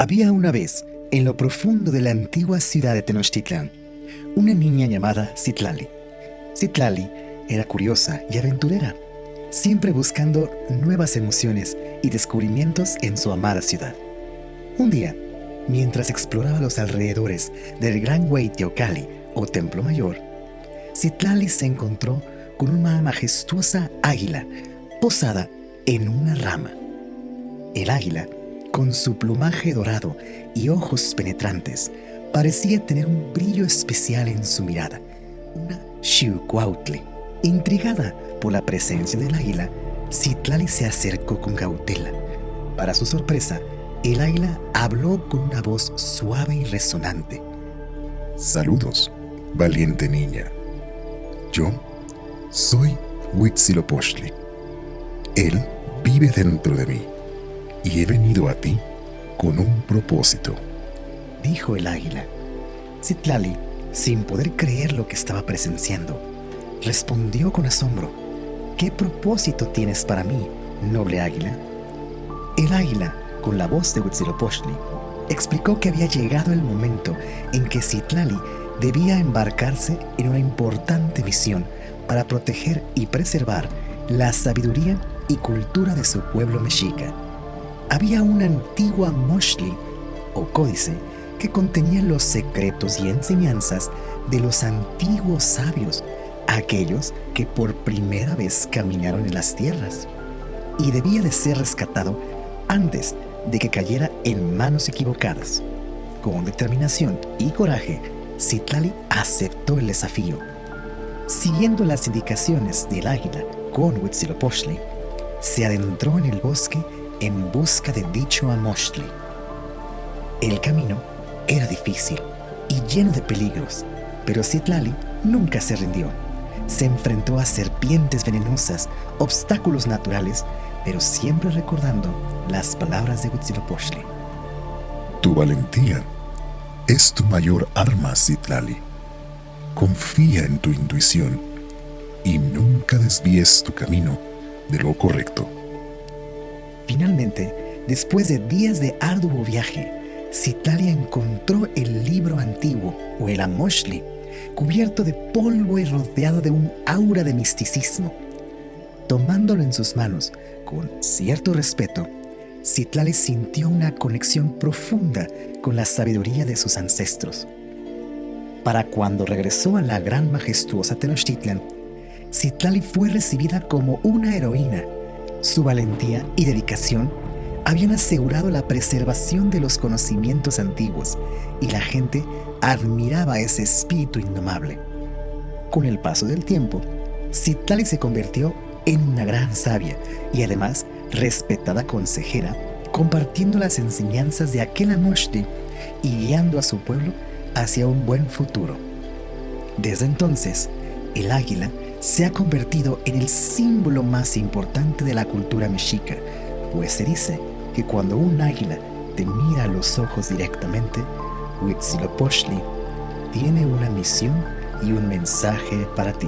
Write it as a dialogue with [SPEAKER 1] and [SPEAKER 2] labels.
[SPEAKER 1] Había una vez, en lo profundo de la antigua ciudad de Tenochtitlan, una niña llamada Citlali. Citlali era curiosa y aventurera, siempre buscando nuevas emociones y descubrimientos en su amada ciudad. Un día, mientras exploraba los alrededores del Gran Huayteocalli o Templo Mayor, Citlali se encontró con una majestuosa águila posada en una rama. El águila, con su plumaje dorado y ojos penetrantes, parecía tener un brillo especial en su mirada, una Xiuhcuautli. Intrigada por la presencia del águila, Citlali se acercó con cautela. Para su sorpresa, el águila habló con una voz suave y resonante.
[SPEAKER 2] Saludos, valiente niña. Yo soy Huitzilopochtli. Él vive dentro de mí y he venido a ti con un propósito,
[SPEAKER 1] dijo el águila. Citlali, sin poder creer lo que estaba presenciando, respondió con asombro. ¿Qué propósito tienes para mí, noble águila? El águila, con la voz de Huitzilopochtli, explicó que había llegado el momento en que Citlali debía embarcarse en una importante misión para proteger y preservar la sabiduría y cultura de su pueblo mexica. Había una antigua mochtli, o códice, que contenía los secretos y enseñanzas de los antiguos sabios, aquellos que por primera vez caminaron en las tierras, y debía de ser rescatado antes de que cayera en manos equivocadas. Con determinación y coraje, Citlali aceptó el desafío. Siguiendo las indicaciones del águila con Huitzilopochtli, se adentró en el bosque en busca de dicho Amochtli. El camino era difícil y lleno de peligros, pero Citlali nunca se rindió. Se enfrentó a serpientes venenosas, obstáculos naturales, pero siempre recordando las palabras de Huitzilopochtli.
[SPEAKER 2] Tu valentía es tu mayor arma, Citlali. Confía en tu intuición y nunca desvíes tu camino de lo correcto.
[SPEAKER 1] Finalmente, después de días de arduo viaje, Citlali encontró el libro antiguo, o el Amochtli, cubierto de polvo y rodeado de un aura de misticismo. Tomándolo en sus manos con cierto respeto, Citlali sintió una conexión profunda con la sabiduría de sus ancestros. Para cuando regresó a la gran majestuosa Tenochtitlan, Citlali fue recibida como una heroína. Su valentía y dedicación habían asegurado la preservación de los conocimientos antiguos y la gente admiraba ese espíritu indomable. Con el paso del tiempo, Citlali se convirtió en una gran sabia y además respetada consejera, compartiendo las enseñanzas de aquel Amochtli y guiando a su pueblo hacia un buen futuro. Desde entonces, el águila se ha convertido en el símbolo más importante de la cultura mexica, pues se dice que cuando un águila te mira a los ojos directamente, Huitzilopochtli tiene una misión y un mensaje para ti.